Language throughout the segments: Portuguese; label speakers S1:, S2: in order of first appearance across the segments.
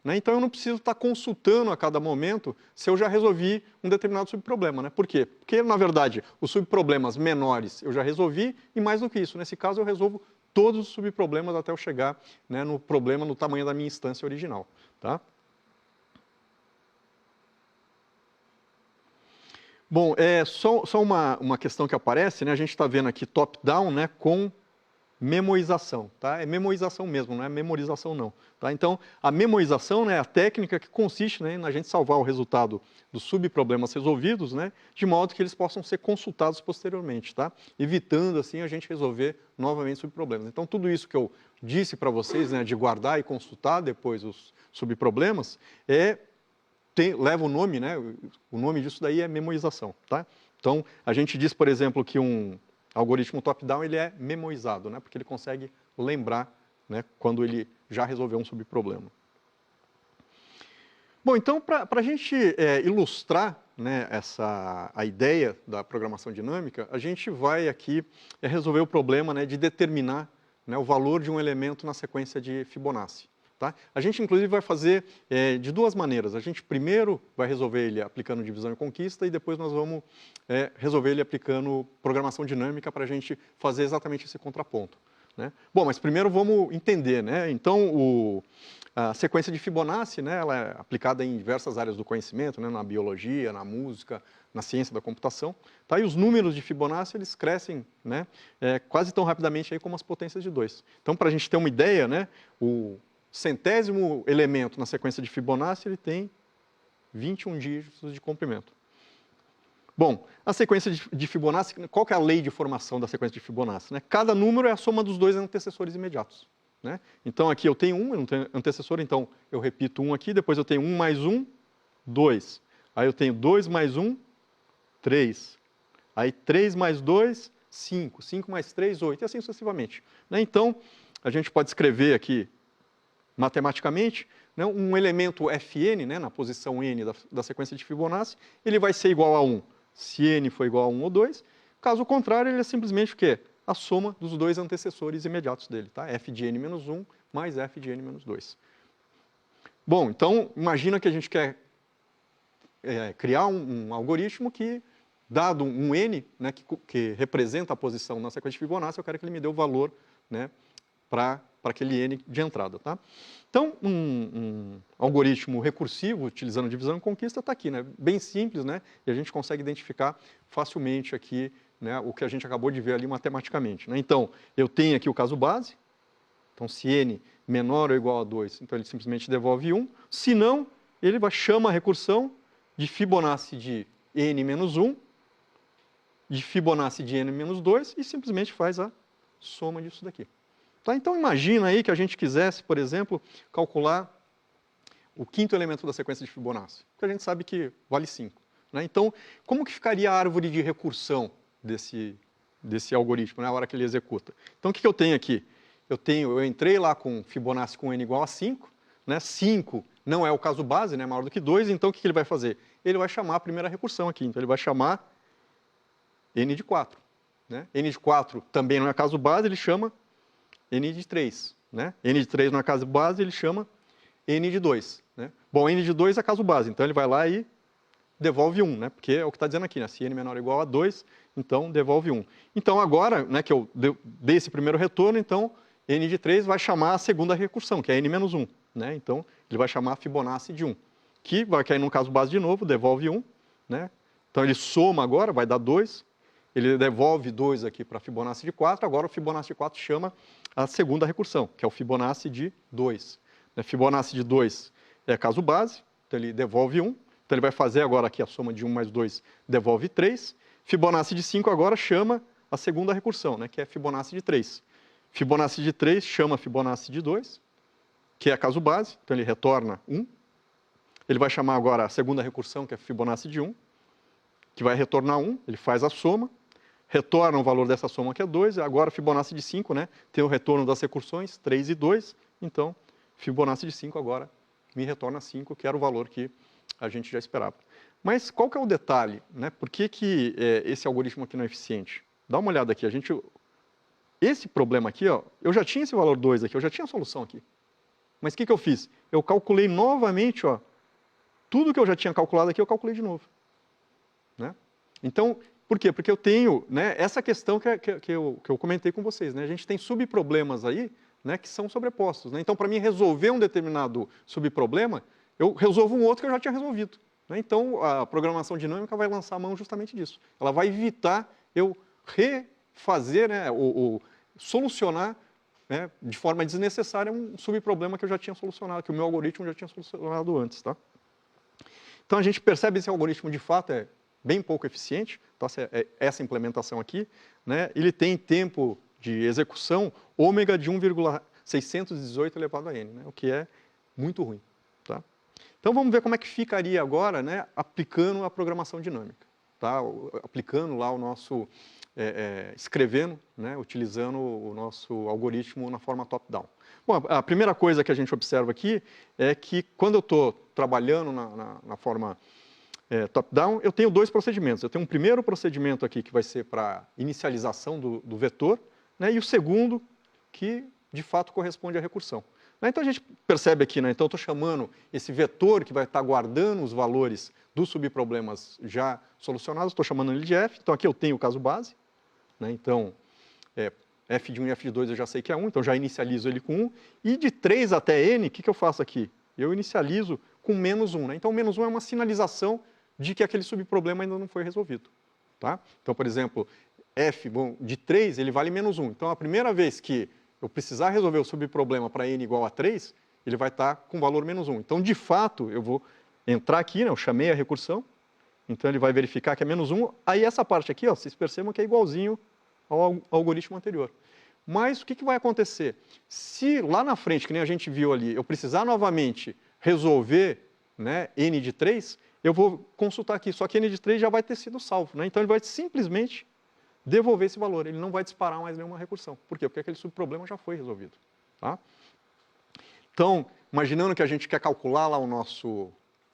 S1: né? Então eu não preciso estar consultando a cada momento se eu já resolvi um determinado subproblema, né? Por quê? Porque, na verdade, os subproblemas menores eu já resolvi e mais do que isso, nesse caso eu resolvo todos os subproblemas até eu chegar, né, no problema no tamanho da minha instância original, tá? Bom, só uma questão que aparece, né? A gente está vendo aqui top-down, né, com memorização, tá? É memorização mesmo, não é memorização não, tá? Então, a memorização, né, é a técnica que consiste, né, na gente salvar o resultado dos subproblemas resolvidos, né, de modo que eles possam ser consultados posteriormente, tá? Evitando, assim, a gente resolver novamente subproblemas. Então, tudo isso que eu disse para vocês, né, de guardar e consultar depois os subproblemas, leva o nome, né, o nome disso daí é memorização, tá? Então, a gente diz, por exemplo, que um algoritmo top-down ele é memorizado, né, porque ele consegue lembrar, né, quando ele já resolveu um subproblema. Bom, então, para a gente ilustrar, né, a ideia da programação dinâmica, a gente vai aqui resolver o problema, né, de determinar, né, o valor de um elemento na sequência de Fibonacci. Tá? A gente, inclusive, vai fazer de duas maneiras. A gente primeiro vai resolver ele aplicando divisão e conquista e depois nós vamos resolver ele aplicando programação dinâmica para a gente fazer exatamente esse contraponto, né? Bom, mas primeiro vamos entender, né? Então, a sequência de Fibonacci, né, ela é aplicada em diversas áreas do conhecimento, né, na biologia, na música, na ciência da computação. Tá? E os números de Fibonacci eles crescem, né, quase tão rapidamente aí como as potências de 2. Então, para a gente ter uma ideia, né, o centésimo elemento na sequência de Fibonacci ele tem 21 dígitos de comprimento. Bom, a sequência de Fibonacci, qual que é a lei de formação da sequência de Fibonacci, né? Cada número é a soma dos dois antecessores imediatos, né? Então aqui eu tenho 1, eu não tenho antecessor, então eu repito 1 aqui, depois eu tenho 1 mais 1, 2. Aí eu tenho 2 mais 1, 3. Aí 3 mais 2, 5. 5 mais 3, 8. E assim sucessivamente, né? Então, a gente pode escrever aqui matematicamente, né, um elemento Fn, né, na posição n da sequência de Fibonacci, ele vai ser igual a 1 se n for igual a 1 ou 2. Caso contrário, ele é simplesmente o quê? A soma dos dois antecessores imediatos dele, tá? F de n menos 1 mais F de n menos 2. Bom, então, imagina que a gente quer criar um algoritmo que, dado um n, né, que representa a posição na sequência de Fibonacci, eu quero que ele me dê o valor, né, para aquele n de entrada, tá? Então, um algoritmo recursivo, utilizando divisão e conquista, está aqui, né? Bem simples, né? E a gente consegue identificar facilmente aqui, né, o que a gente acabou de ver ali matematicamente, né? Então, eu tenho aqui o caso base. Então, se n menor ou igual a 2, então ele simplesmente devolve 1. Se não, ele chama a recursão de Fibonacci de n menos 1, de Fibonacci de n menos 2 e simplesmente faz a soma disso daqui. Tá? Então, imagina aí que a gente quisesse, por exemplo, calcular o quinto elemento da sequência de Fibonacci, que a gente sabe que vale 5. Né? Então, como que ficaria a árvore de recursão desse algoritmo, né, na hora que ele executa? Então, o que eu tenho aqui? Eu entrei lá com Fibonacci com n igual a 5, né? 5 não é o caso base, né, maior do que 2, então o que ele vai fazer? Ele vai chamar a primeira recursão aqui, então ele vai chamar n de 4. Né? N de 4 também não é caso base, ele chama n de 3. Né? N de 3 não é caso base, ele chama n de 2. Né? Bom, n de 2 é caso base, então ele vai lá e devolve 1, né? Porque é o que está dizendo aqui, né? Se n menor ou igual a 2, então devolve 1. Então agora, né, que eu dei esse primeiro retorno, então n de 3 vai chamar a segunda recursão, que é n menos 1. Né? Então ele vai chamar a Fibonacci de 1, que vai cair no caso base de novo, devolve 1. Né? Então ele soma agora, vai dar 2. Ele devolve 2 aqui para a Fibonacci de 4, agora o Fibonacci de 4 chama a segunda recursão, que é o Fibonacci de 2. Fibonacci de 2 é caso base, então ele devolve 1. Então ele vai fazer agora aqui a soma de 1 mais 2, devolve 3. Fibonacci de 5 agora chama a segunda recursão, né, que é Fibonacci de 3. Fibonacci de 3 chama Fibonacci de 2, que é caso base, então ele retorna 1. Ele vai chamar agora a segunda recursão, que é Fibonacci de 1, que vai retornar 1, ele faz a soma, retorna o valor dessa soma, que é 2, agora Fibonacci de 5, né, tem o retorno das recursões, 3 e 2, então Fibonacci de 5 agora me retorna 5, que era o valor que a gente já esperava. Mas qual que é o detalhe? Né? Por que esse algoritmo aqui não é eficiente? Dá uma olhada aqui, esse problema aqui, ó, eu já tinha esse valor 2 aqui, eu já tinha a solução aqui. Mas o que eu fiz? Eu calculei novamente, ó, tudo que eu já tinha calculado aqui, eu calculei de novo. Né? Então, por quê? Porque eu tenho, né, essa questão que eu comentei com vocês. Né? A gente tem subproblemas aí, né, que são sobrepostos. Né? Então, para mim resolver um determinado subproblema, eu resolvo um outro que eu já tinha resolvido. Né? Então, a programação dinâmica vai lançar a mão justamente disso. Ela vai evitar eu refazer, né, ou solucionar, né, de forma desnecessária um subproblema que eu já tinha solucionado, que o meu algoritmo já tinha solucionado antes. Tá? Então, a gente percebe que esse algoritmo, de fato, é bem pouco eficiente, tá? Essa implementação aqui. Né? Ele tem tempo de execução ômega de 1,618 elevado a n, né? O que é muito ruim. Tá? Então, vamos ver como é que ficaria agora, né, aplicando a programação dinâmica. Tá? Aplicando lá o nosso, escrevendo, né, utilizando o nosso algoritmo na forma top-down. Bom, a primeira coisa que a gente observa aqui é que quando eu estou trabalhando na forma top-down, eu tenho dois procedimentos. Eu tenho um primeiro procedimento aqui que vai ser para inicialização do vetor, né, e o segundo que, de fato, corresponde à recursão. Então, a gente percebe aqui, né, então eu estou chamando esse vetor que vai estar guardando os valores dos subproblemas já solucionados, estou chamando ele de f. Então, aqui eu tenho o caso base. Né, então, f de 1 e f de 2 eu já sei que é 1, então já inicializo ele com 1. E de 3 até n, o que eu faço aqui? Eu inicializo com menos 1. Né? Então, menos 1 é uma sinalização de que aquele subproblema ainda não foi resolvido. Tá? Então, por exemplo, f de 3, ele vale menos 1. Então, a primeira vez que eu precisar resolver o subproblema para n igual a 3, ele vai estar com valor menos 1. Então, de fato, eu vou entrar aqui, né, eu chamei a recursão, então ele vai verificar que é menos 1. Aí essa parte aqui, ó, vocês percebam que é igualzinho ao algoritmo anterior. Mas o que vai acontecer? Se lá na frente, que nem a gente viu ali, eu precisar novamente resolver, né, n de 3, eu vou consultar aqui, só que n de 3 já vai ter sido salvo. Né? Então ele vai simplesmente devolver esse valor, ele não vai disparar mais nenhuma recursão. Por quê? Porque aquele subproblema já foi resolvido. Tá? Então, imaginando que a gente quer calcular lá o nosso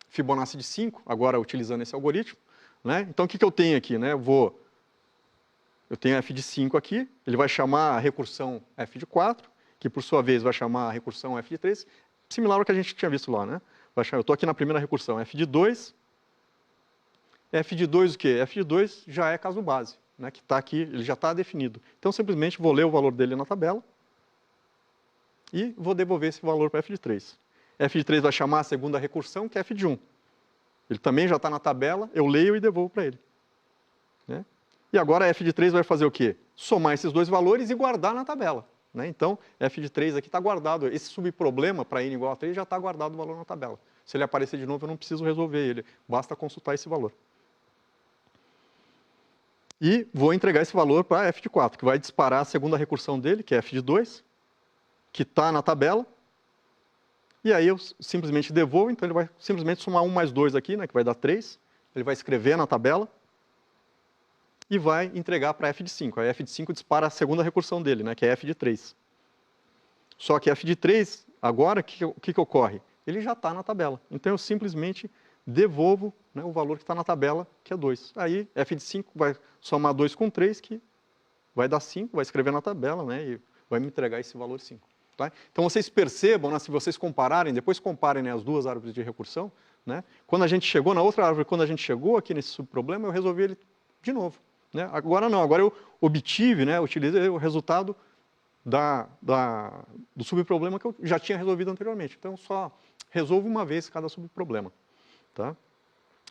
S1: Fibonacci de 5, agora utilizando esse algoritmo, né? Então o que eu tenho aqui? Né? Eu tenho f de 5 aqui, ele vai chamar a recursão f de 4, que por sua vez vai chamar a recursão f de 3, similar ao que a gente tinha visto lá. Né? Eu estou aqui na primeira recursão, f de 2. F de 2 o quê? F de 2 já é caso base. Né, que está aqui, ele já está definido. Então, simplesmente vou ler o valor dele na tabela e vou devolver esse valor para f de 3. F de 3 vai chamar a segunda recursão, que é f de 1. Ele também já está na tabela, eu leio e devolvo para ele. Né? E agora f de 3 vai fazer o quê? Somar esses dois valores e guardar na tabela. Né? Então, f de 3 aqui está guardado. Esse subproblema para n igual a 3 já está guardado o valor na tabela. Se ele aparecer de novo, eu não preciso resolver ele. Basta consultar esse valor. E vou entregar esse valor para f de 4, que vai disparar a segunda recursão dele, que é f de 2, que está na tabela. E aí eu simplesmente devolvo, então ele vai simplesmente somar 1 mais 2 aqui, né, que vai dar 3. Ele vai escrever na tabela e vai entregar para f de 5. Aí f de 5 dispara a segunda recursão dele, né, que é f de 3. Só que f de 3, agora, o que ocorre? Ele já está na tabela. Então eu simplesmente devolvo, né, o valor que está na tabela, que é 2. Aí f de 5 vai somar 2 com 3, que vai dar 5, vai escrever na tabela, né, e vai me entregar esse valor 5. Tá? Então vocês percebam, né, se vocês compararem, depois comparem, né, as duas árvores de recursão, né, quando a gente chegou na outra árvore, quando a gente chegou aqui nesse subproblema, eu resolvi ele de novo. Né? Agora não, agora eu obtive, né, utilizei o resultado do subproblema que eu já tinha resolvido anteriormente. Então, só resolvo uma vez cada subproblema. Tá?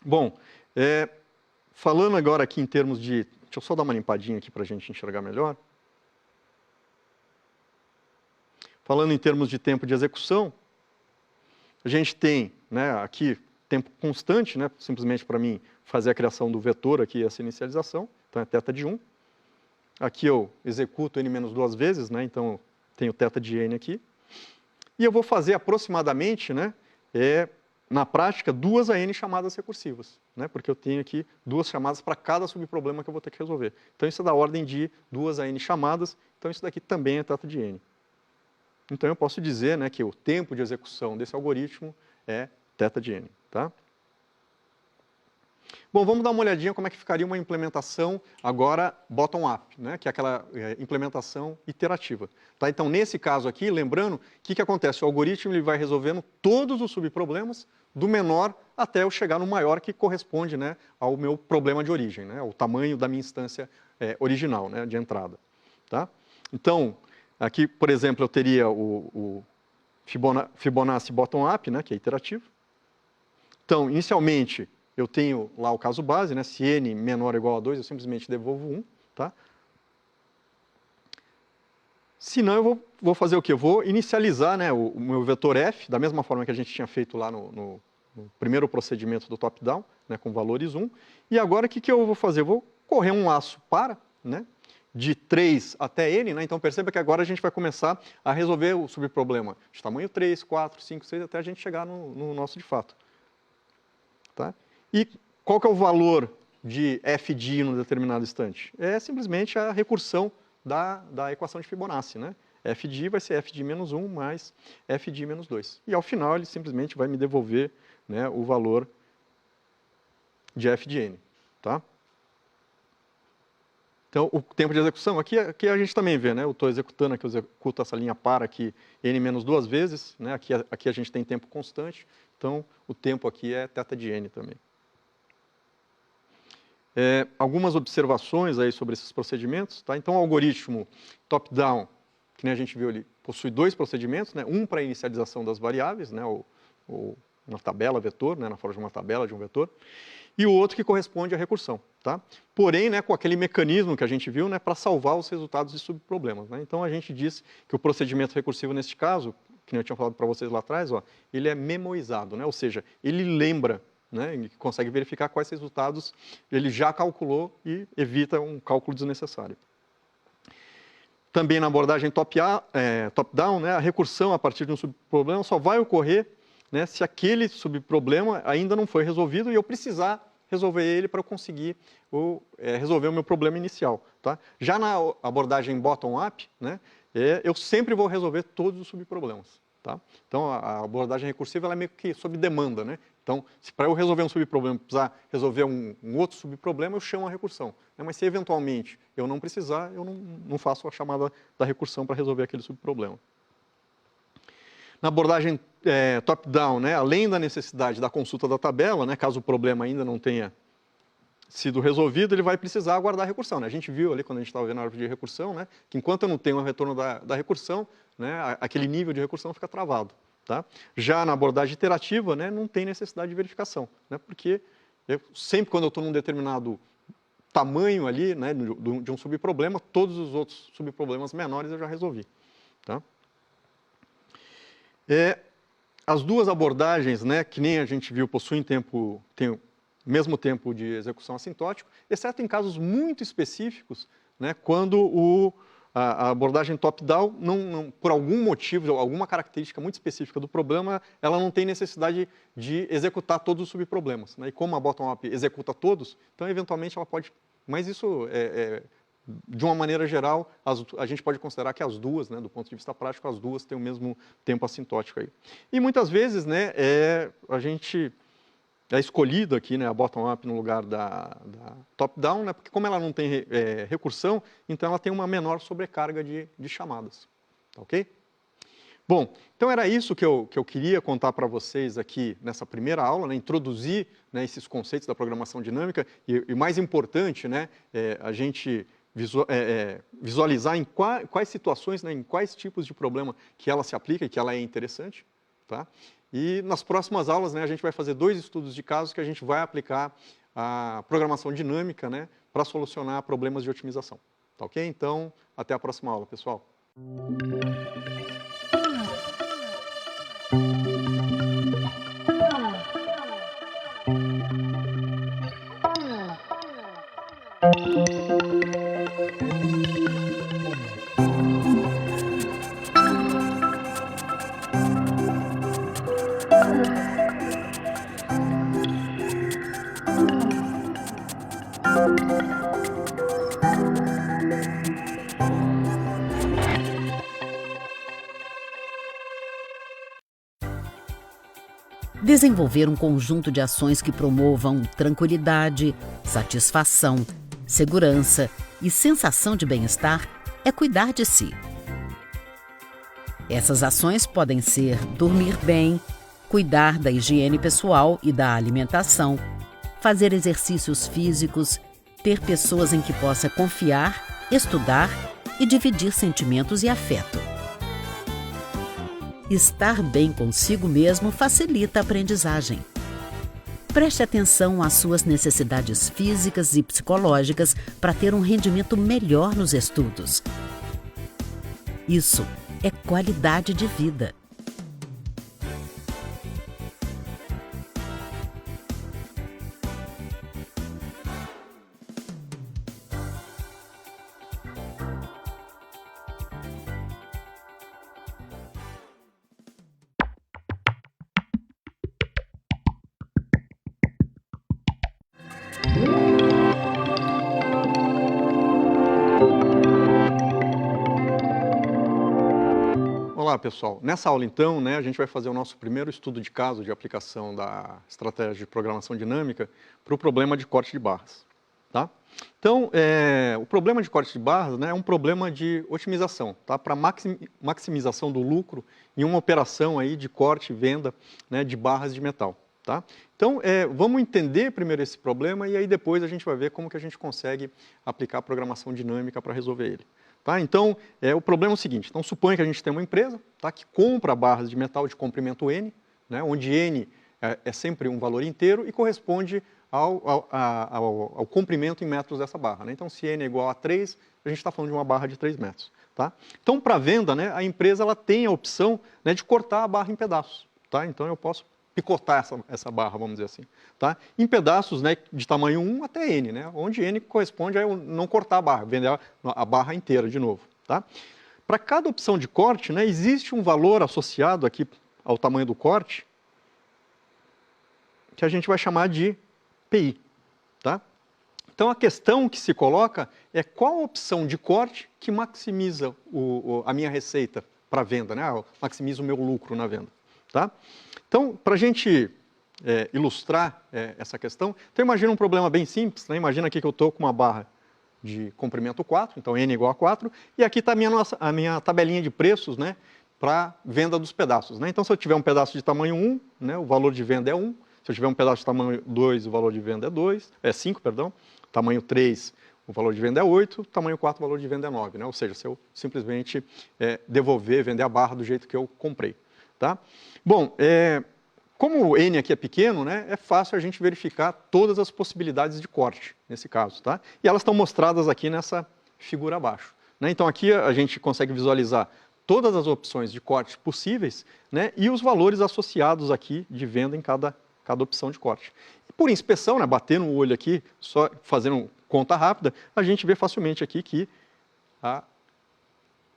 S1: Bom, falando agora aqui em termos de... Deixa eu só dar uma limpadinha aqui para a gente enxergar melhor. Falando em termos de tempo de execução, a gente tem, né, aqui tempo constante, né, simplesmente para mim fazer a criação do vetor aqui, essa inicialização. Então, é θ de 1. Aqui eu executo n menos 2 vezes, né? Então tenho θ de n aqui. E eu vou fazer aproximadamente, né, na prática, 2 a n chamadas recursivas, né? Porque eu tenho aqui 2 chamadas para cada subproblema que eu vou ter que resolver. Então isso é da ordem de 2 a n chamadas, então isso daqui também é θ de n. Então eu posso dizer, né, que o tempo de execução desse algoritmo é θ de n. Tá? Bom, vamos dar uma olhadinha como é que ficaria uma implementação agora bottom-up, né? Que é aquela implementação iterativa. Tá? Então, nesse caso aqui, lembrando, o que acontece? O algoritmo ele vai resolvendo todos os subproblemas, do menor até eu chegar no maior, que corresponde, né, ao meu problema de origem, né? O tamanho da minha instância original, né, de entrada. Tá? Então, aqui, por exemplo, eu teria o Fibonacci bottom-up, né, que é iterativo. Então, inicialmente, eu tenho lá o caso base, né? Se n menor ou igual a 2, eu simplesmente devolvo 1. Tá? Se não, eu vou fazer o quê? Eu vou inicializar, né, o meu vetor f, da mesma forma que a gente tinha feito lá no primeiro procedimento do top-down, né, com valores 1. E agora, o que eu vou fazer? Eu vou correr um laço para, né, de 3 até n. Né? Então, perceba que agora a gente vai começar a resolver o subproblema de tamanho 3, 4, 5, 6, até a gente chegar no nosso de fato. Tá? E qual que é o valor de f de i num determinado instante? É simplesmente a recursão da equação de Fibonacci. Né? F de i vai ser f de i menos 1 mais f de i menos 2. E ao final ele simplesmente vai me devolver, né, o valor de f de n. Tá? Então, o tempo de execução, aqui a gente também vê, né? Eu estou executando aqui, eu executo essa linha para aqui n menos 2 vezes, né? Aqui a gente tem tempo constante, então o tempo aqui é θ de n também. Algumas observações aí sobre esses procedimentos. Tá? Então, o algoritmo top-down, que nem a gente viu ali, possui 2 procedimentos, né? Um para a inicialização das variáveis, né? Uma tabela vetor, né? Na forma de uma tabela de um vetor, e o outro que corresponde à recursão. Tá? Porém, né, com aquele mecanismo que a gente viu, né, para salvar os resultados de subproblemas. Né? Então, a gente diz que o procedimento recursivo, neste caso, que eu tinha falado para vocês lá atrás, ó, ele é memoizado, né? Ou seja, ele lembra, né, ele consegue verificar quais resultados ele já calculou e evita um cálculo desnecessário. Também na abordagem top-down, né, a recursão a partir de um subproblema só vai ocorrer, né, se aquele subproblema ainda não foi resolvido e eu precisar resolver ele para eu conseguir resolver o meu problema inicial. Tá? Já na abordagem bottom-up, né, eu sempre vou resolver todos os subproblemas. Tá? Então, a abordagem recursiva ela é meio que sob demanda. Né? Então, se para eu resolver um subproblema precisar resolver um outro subproblema, eu chamo a recursão. Né? Mas se eventualmente eu não precisar, eu não faço a chamada da recursão para resolver aquele subproblema. Na abordagem top-down, né, além da necessidade da consulta da tabela, né, caso o problema ainda não tenha sido resolvido, ele vai precisar aguardar a recursão. Né? A gente viu ali, quando a gente estava vendo a árvore de recursão, né, que enquanto eu não tenho o retorno da recursão, né, aquele nível de recursão fica travado. Tá? Já na abordagem iterativa, né, não tem necessidade de verificação, né, porque sempre quando eu estou num determinado tamanho ali, né, de um subproblema, todos os outros subproblemas menores eu já resolvi. Tá? As duas abordagens, né, que nem a gente viu, possuem tem o mesmo tempo de execução assintótico, exceto em casos muito específicos, né, quando a abordagem top-down, por algum motivo, alguma característica muito específica do problema, ela não tem necessidade de executar todos os subproblemas. Né, e como a bottom-up executa todos, então, eventualmente, ela pode... Mas isso de uma maneira geral, a gente pode considerar que as duas, né, do ponto de vista prático, as duas têm o mesmo tempo assintótico aí. E muitas vezes, né, a gente é escolhido aqui, né, a bottom-up no lugar da top-down, né, porque como ela não tem recursão, então ela tem uma menor sobrecarga de chamadas. Tá ok? Bom, então era isso que eu queria contar para vocês aqui nessa primeira aula, né, introduzir, né, esses conceitos da programação dinâmica e mais importante, né, a gente visualizar em quais situações, né, em quais tipos de problema que ela se aplica e que ela é interessante. Tá? E nas próximas aulas, né, a gente vai fazer 2 estudos de casos que a gente vai aplicar a programação dinâmica, né, para solucionar problemas de otimização. Tá ok? Então, até a próxima aula, pessoal.
S2: Desenvolver um conjunto de ações que promovam tranquilidade, satisfação, segurança e sensação de bem-estar é cuidar de si. Essas ações podem ser dormir bem, cuidar da higiene pessoal e da alimentação, fazer exercícios físicos, ter pessoas em que possa confiar, estudar e dividir sentimentos e afeto. Estar bem consigo mesmo facilita a aprendizagem. Preste atenção às suas necessidades físicas e psicológicas para ter um rendimento melhor nos estudos. Isso é qualidade de vida.
S1: Olá, pessoal. Nessa aula, então, a gente vai fazer o nosso primeiro estudo de caso de aplicação da estratégia de programação dinâmica para o problema de corte de barras. Tá? Então, o problema de corte de barras é um problema de otimização, tá? Para maximização do lucro em uma operação aí de corte e venda de barras de metal. Tá? Então, vamos entender primeiro esse problema e aí depois a gente vai ver como que a gente consegue aplicar a programação dinâmica para resolver ele. Tá? Então, o problema é o seguinte, então suponha que a gente tem uma empresa, tá, que compra barras de metal de comprimento N, onde N é sempre um valor inteiro e corresponde ao comprimento em metros dessa barra. Então, se N é igual a 3, a gente está falando de uma barra de 3 metros. Tá? Então, para venda, a empresa ela tem a opção de cortar a barra em pedaços. Tá? Então, eu posso picotar essa barra, vamos dizer assim, tá? Em pedaços de tamanho 1 até N, onde N corresponde a eu não cortar a barra, vender a barra inteira de novo. Tá? Para cada opção de corte, existe um valor associado aqui ao tamanho do corte, que a gente vai chamar de PI. Tá? Então, a questão que se coloca é qual a opção de corte que maximiza a minha receita para venda, maximiza o meu lucro na venda. Tá? Então, para a gente ilustrar essa questão, então imagina um problema bem simples, imagina aqui que eu estou com uma barra de comprimento 4, então N igual a 4, e aqui está a minha tabelinha de preços para venda dos pedaços. Então, se eu tiver um pedaço de tamanho 1, o valor de venda é 1, se eu tiver um pedaço de tamanho 2, o valor de venda é 5, tamanho 3, o valor de venda é 8, tamanho 4, o valor de venda é 9, ou seja, se eu simplesmente vender a barra do jeito que eu comprei. Tá? Bom, como o N aqui é pequeno, é fácil a gente verificar todas as possibilidades de corte, nesse caso. Tá? E elas estão mostradas aqui nessa figura abaixo. Então aqui a gente consegue visualizar todas as opções de corte possíveis e os valores associados aqui de venda em cada opção de corte. E por inspeção, batendo o olho aqui, só fazendo conta rápida, a gente vê facilmente aqui que a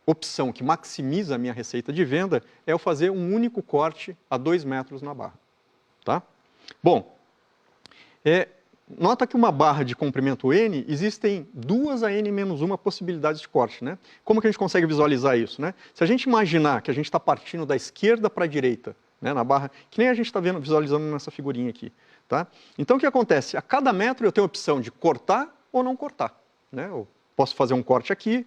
S1: opção que maximiza a minha receita de venda é eu fazer um único corte a 2 metros na barra. Tá? Bom, nota que uma barra de comprimento N, existem 2 a N-1 possibilidades de corte. Como que a gente consegue visualizar isso? Se a gente imaginar que a gente está partindo da esquerda para a direita, na barra, que nem a gente está visualizando nessa figurinha aqui. Tá? Então, o que acontece? A cada metro eu tenho a opção de cortar ou não cortar. Eu posso fazer um corte aqui,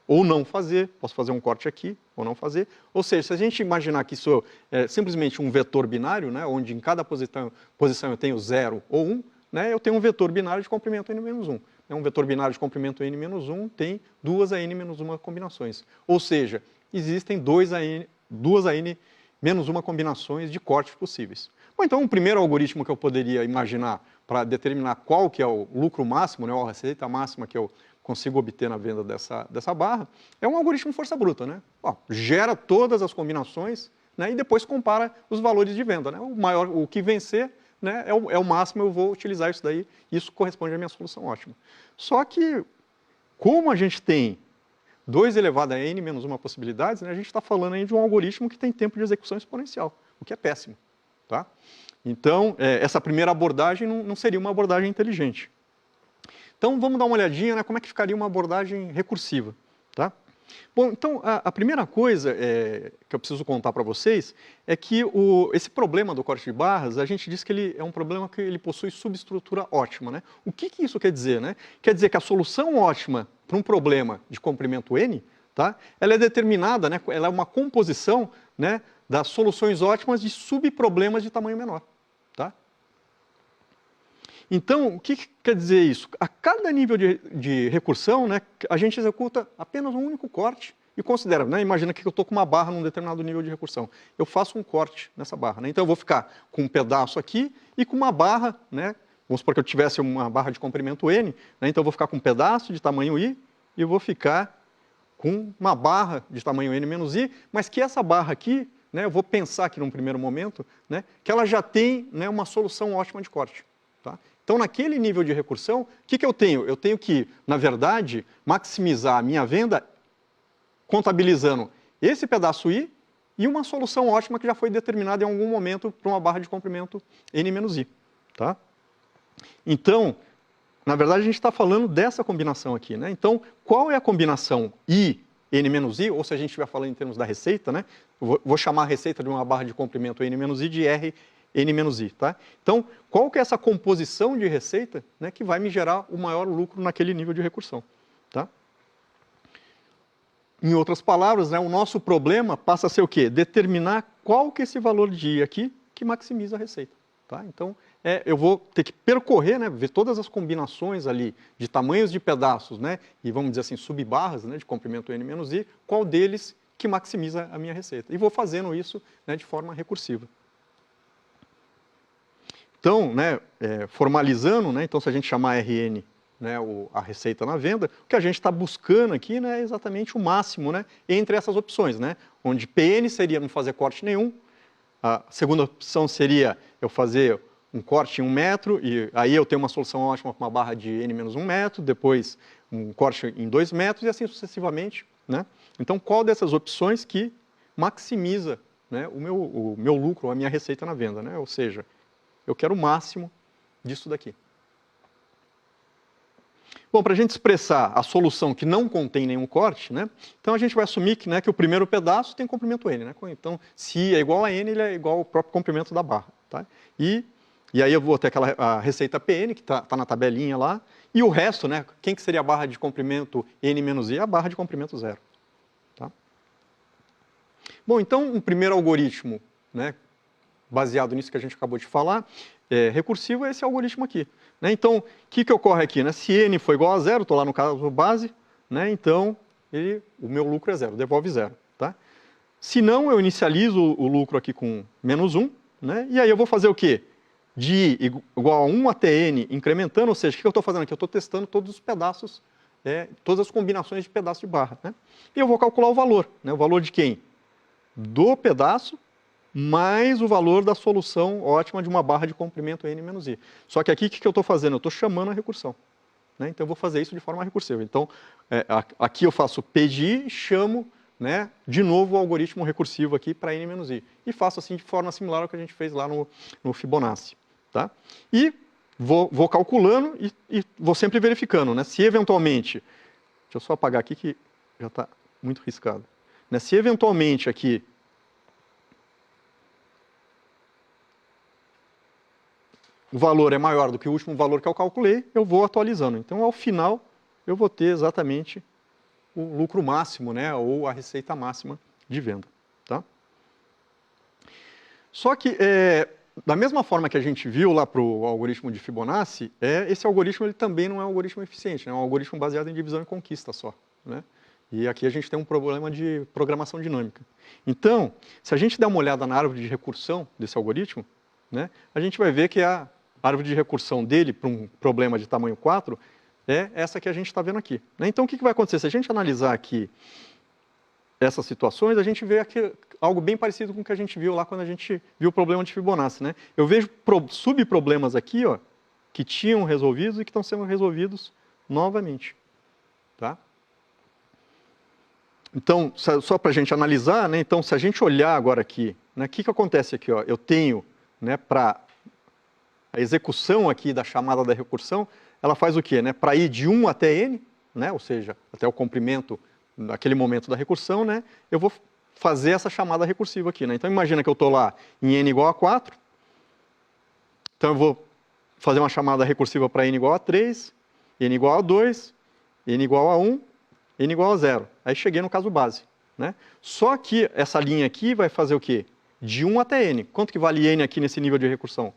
S1: ou não fazer, posso fazer um corte aqui, ou não fazer. Ou seja, se a gente imaginar que isso é simplesmente um vetor binário, onde em cada posição eu tenho 0 ou 1, eu tenho um vetor binário de comprimento N-1. Um vetor binário de comprimento N-1 tem 2 a N-1 combinações. Ou seja, existem 2 a N-1 combinações de cortes possíveis. Bom, então, o primeiro algoritmo que eu poderia imaginar para determinar qual que é o lucro máximo, a receita máxima que eu consigo obter na venda dessa barra, é um algoritmo força bruta. Gera todas as combinações e depois compara os valores de venda. O que vencer é o máximo, eu vou utilizar isso daí, isso corresponde à minha solução ótima. Só que, como a gente tem 2 elevado a N-1 possibilidades, a gente está falando aí de um algoritmo que tem tempo de execução exponencial, o que é péssimo. Tá? Então, essa primeira abordagem não seria uma abordagem inteligente. Então, vamos dar uma olhadinha como é que ficaria uma abordagem recursiva. Tá? Bom, então, a primeira coisa que eu preciso contar para vocês é que esse problema do corte de barras, a gente diz que ele é um problema que ele possui subestrutura ótima, né? O que isso quer dizer, né? Quer dizer que a solução ótima para um problema de comprimento N, tá? Ela é determinada, né? Ela é uma composição, né, das soluções ótimas de subproblemas de tamanho menor, tá? Então, o que quer dizer isso? A cada nível de recursão, né, a gente executa apenas um único corte e considera, né, imagina que eu estou com uma barra num determinado nível de recursão. Eu faço um corte nessa barra, né? Então eu vou ficar com um pedaço aqui e com uma barra, né, vamos supor que eu tivesse uma barra de comprimento N, né, então eu vou ficar com um pedaço de tamanho I e eu vou ficar com uma barra de tamanho N menos I, mas que essa barra aqui, né, eu vou pensar aqui num primeiro momento, né, que ela já tem, né, uma solução ótima de corte. Tá? Então, naquele nível de recursão, o que eu tenho? Eu tenho que, na verdade, maximizar a minha venda contabilizando esse pedaço I e uma solução ótima que já foi determinada em algum momento para uma barra de comprimento N menos I. Tá? Então, na verdade, a gente está falando dessa combinação aqui, né? Então, qual é a combinação I, N menos I, ou se a gente estiver falando em termos da receita, né? Vou chamar a receita de uma barra de comprimento N menos I de R, N menos I, tá? Então, qual que é essa composição de receita, né, que vai me gerar o maior lucro naquele nível de recursão, tá? Em outras palavras, né, o nosso problema passa a ser o quê? Determinar qual que é esse valor de I aqui que maximiza a receita, tá? Então, eu vou ter que percorrer, né, ver todas as combinações ali de tamanhos de pedaços, né, e vamos dizer assim, subbarras, né, de comprimento N menos I, qual deles que maximiza a minha receita. E vou fazendo isso, né, de forma recursiva. Então, né, formalizando, né, então se a gente chamar RN, né, a receita na venda, o que a gente está buscando aqui, né, é exatamente o máximo, né, entre essas opções, né, onde PN seria não fazer corte nenhum, a segunda opção seria eu fazer um corte em 1 metro, e aí eu tenho uma solução ótima com uma barra de N menos 1 metro, depois um corte em 2 metros e assim sucessivamente, né. Então, qual dessas opções que maximiza, né, o meu lucro, a minha receita na venda, né, ou seja, eu quero o máximo disso daqui. Bom, para a gente expressar a solução que não contém nenhum corte, né, então a gente vai assumir que, né, que o primeiro pedaço tem comprimento N. Né, então, se I é igual a N, ele é igual ao próprio comprimento da barra. Tá? E aí eu vou ter a receita PN, que está na tabelinha lá, e o resto, né, quem que seria a barra de comprimento N menos I? A barra de comprimento zero. Tá? Bom, então, um primeiro algoritmo, né, baseado nisso que a gente acabou de falar, recursivo é esse algoritmo aqui. Né? Então, o que ocorre aqui? Né? Se N for igual a zero, estou lá no caso base, né? Então o meu lucro é zero, devolve zero. Tá? Se não, eu inicializo o lucro aqui com menos 1, né? E aí eu vou fazer o quê? De I igual a 1 até N incrementando, ou seja, o que eu estou fazendo aqui? Eu estou testando todos os pedaços, todas as combinações de pedaço de barra. Né? E eu vou calcular o valor. Né? O valor de quem? Do pedaço mais o valor da solução ótima de uma barra de comprimento N menos I. Só que aqui, o que eu estou fazendo? Eu estou chamando a recursão. Né? Então, eu vou fazer isso de forma recursiva. Então, aqui eu faço P de I e chamo, né, de novo o algoritmo recursivo aqui para N menos I. E faço assim de forma similar ao que a gente fez lá no Fibonacci. Tá? E vou calculando e vou sempre verificando. Né? Se eventualmente... Deixa eu só apagar aqui que já está muito riscado. Né? Se eventualmente aqui... o valor é maior do que o último valor que eu calculei, eu vou atualizando. Então, ao final, eu vou ter exatamente o lucro máximo, né, ou a receita máxima de venda. Tá? Só que, da mesma forma que a gente viu lá para o algoritmo de Fibonacci, esse algoritmo ele também não é um algoritmo eficiente, né, é um algoritmo baseado em divisão e conquista só. Né? E aqui a gente tem um problema de programação dinâmica. Então, se a gente der uma olhada na árvore de recursão desse algoritmo, né, a gente vai ver que a árvore de recursão dele para um problema de tamanho 4 é essa que a gente está vendo aqui. Né? Então, o que vai acontecer? Se a gente analisar aqui essas situações, a gente vê aqui algo bem parecido com o que a gente viu lá quando a gente viu o problema de Fibonacci. Né? Eu vejo subproblemas aqui, ó, que tinham resolvidos e que estão sendo resolvidos novamente. Tá? Então, só para a gente analisar, né? Então, se a gente olhar agora aqui, né, o que acontece aqui? Ó? Eu tenho, né, para a execução aqui da chamada da recursão, ela faz o quê? Né? Para ir de 1 até N, né? Ou seja, até o comprimento naquele momento da recursão, né, eu vou fazer essa chamada recursiva aqui, né? Então, imagina que eu estou lá em n igual a 4, então eu vou fazer uma chamada recursiva para n igual a 3, n igual a 2, n igual a 1, n igual a 0. Aí cheguei no caso base, né? Só que essa linha aqui vai fazer o quê? De 1 até n. Quanto que vale n aqui nesse nível de recursão?